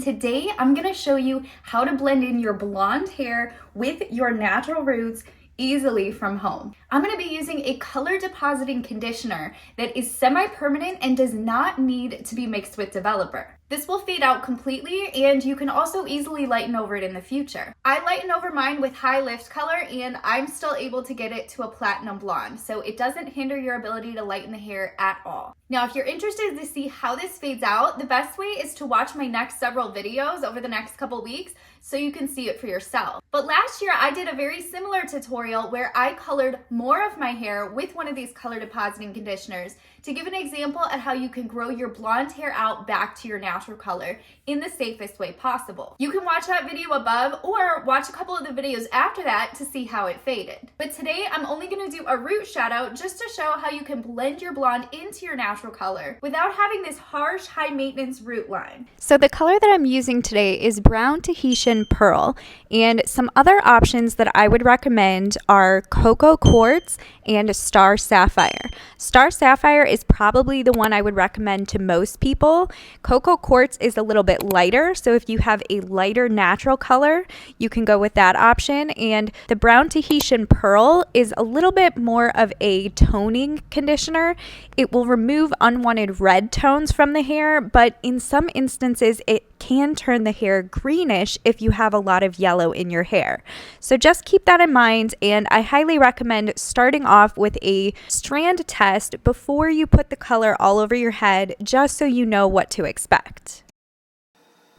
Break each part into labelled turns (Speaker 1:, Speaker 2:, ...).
Speaker 1: today I'm gonna show you how to blend in your blonde hair with your natural roots easily from home. I'm gonna be using a color depositing conditioner that is semi-permanent and does not need to be mixed with developer. This will fade out completely, and you can also easily lighten over it in the future. I lighten over mine with high lift color, and I'm still able to get it to a platinum blonde, so it doesn't hinder your ability to lighten the hair at all. Now, if you're interested to see how this fades out, the best way is to watch my next several videos over the next couple weeks so you can see it for yourself. But last year, I did a very similar tutorial where I colored more of my hair with one of these color depositing conditioners to give an example at how you can grow your blonde hair out back to your natural color in the safest way possible. You can watch that video above or watch a couple of the videos after that to see how it faded. But today I'm only gonna do a root shadow just to show how you can blend your blonde into your natural color without having this harsh, high maintenance root line.
Speaker 2: So the color that I'm using today is Brown Tahitian Pearl, and some other options that I would recommend are Cocoa Quartz and Star Sapphire. Star Sapphire is probably the one I would recommend to most people. Cocoa Quartz is a little bit lighter, so if you have a lighter natural color, you can go with that option. And the Brown Tahitian Pearl is a little bit more of a toning conditioner. It will remove unwanted red tones from the hair, but in some instances it can turn the hair greenish if you have a lot of yellow in your hair. So just keep that in mind, and I highly recommend starting off with a strand test before you put the color all over your head, just so you know what to expect.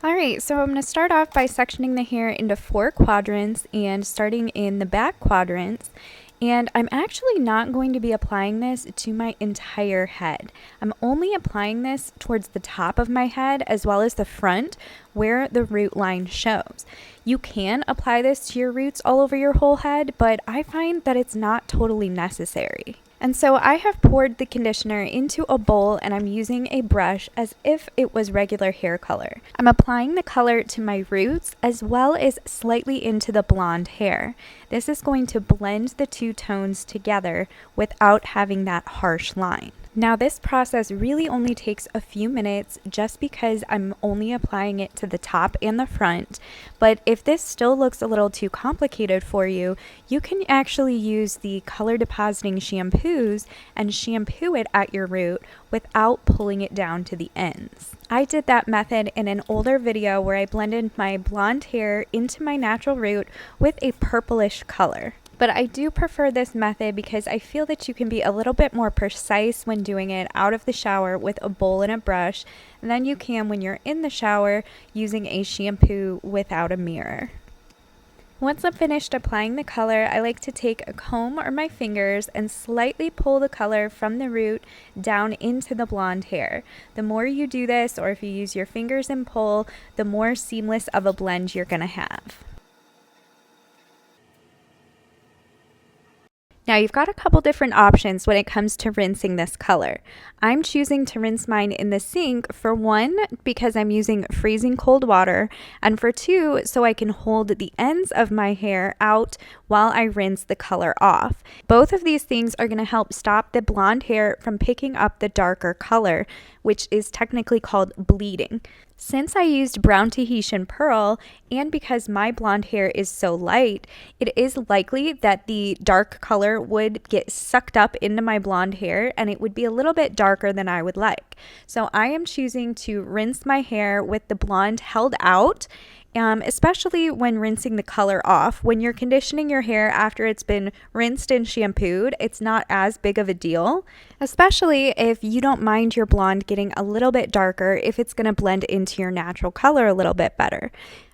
Speaker 2: Alright, so I'm going to start off by sectioning the hair into 4 quadrants and starting in the back quadrants. And I'm actually not going to be applying this to my entire head. I'm only applying this towards the top of my head as well as the front where the root line shows. You can apply this to your roots all over your whole head, but I find that it's not totally necessary. And so I have poured the conditioner into a bowl and I'm using a brush as if it was regular hair color. I'm applying the color to my roots as well as slightly into the blonde hair. This is going to blend the two tones together without having that harsh line. Now this process really only takes a few minutes just because I'm only applying it to the top and the front, but if this still looks a little too complicated for you, you can actually use the color depositing shampoos and shampoo it at your root without pulling it down to the ends. I did that method in an older video where I blended my blonde hair into my natural root with a purplish color. But I do prefer this method because I feel that you can be a little bit more precise when doing it out of the shower with a bowl and a brush than you can when you're in the shower using a shampoo without a mirror. Once I'm finished applying the color, I like to take a comb or my fingers and slightly pull the color from the root down into the blonde hair. The more you do this, or if you use your fingers and pull, the more seamless of a blend you're going to have. Now you've got a couple different options when it comes to rinsing this color. I'm choosing to rinse mine in the sink for 1, because I'm using freezing cold water, and for 2, so I can hold the ends of my hair out while I rinse the color off. Both of these things are going to help stop the blonde hair from picking up the darker color, which is technically called bleeding. Since I used Brown Tahitian Pearl, and because my blonde hair is so light, it is likely that the dark color would get sucked up into my blonde hair and it would be a little bit darker than I would like. So I am choosing to rinse my hair with the blonde held out, especially when rinsing the color off. When you're conditioning your hair after it's been rinsed and shampooed, it's not as big of a deal, especially if you don't mind your blonde getting a little bit darker if it's going to blend into your natural color a little bit better.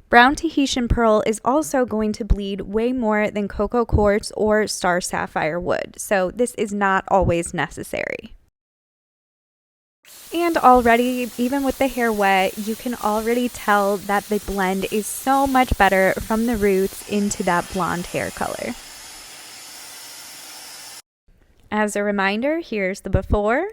Speaker 2: Brown Tahitian Pearl is also going to bleed way more than Cocoa Quartz or Star Sapphire would, so this is not always necessary. And already, even with the hair wet, you can already tell that the blend is so much better from the roots into that blonde hair color. As a reminder, here's the before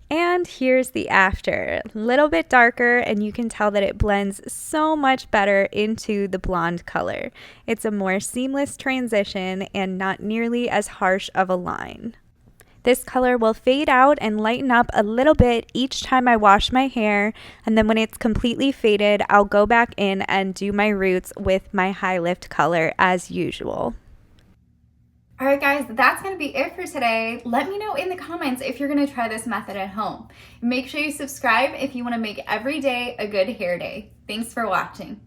Speaker 2: and here's the after. A little bit darker, and you can tell that it blends so much better into the blonde color. It's a more seamless transition and not nearly as harsh of a line. This color will fade out and lighten up a little bit each time I wash my hair, and then when it's completely faded, I'll go back in and do my roots with my high lift color as usual.
Speaker 1: All right, guys, that's going to be it for today. Let me know in the comments if you're going to try this method at home. Make sure you subscribe if you want to make every day a good hair day. Thanks for watching.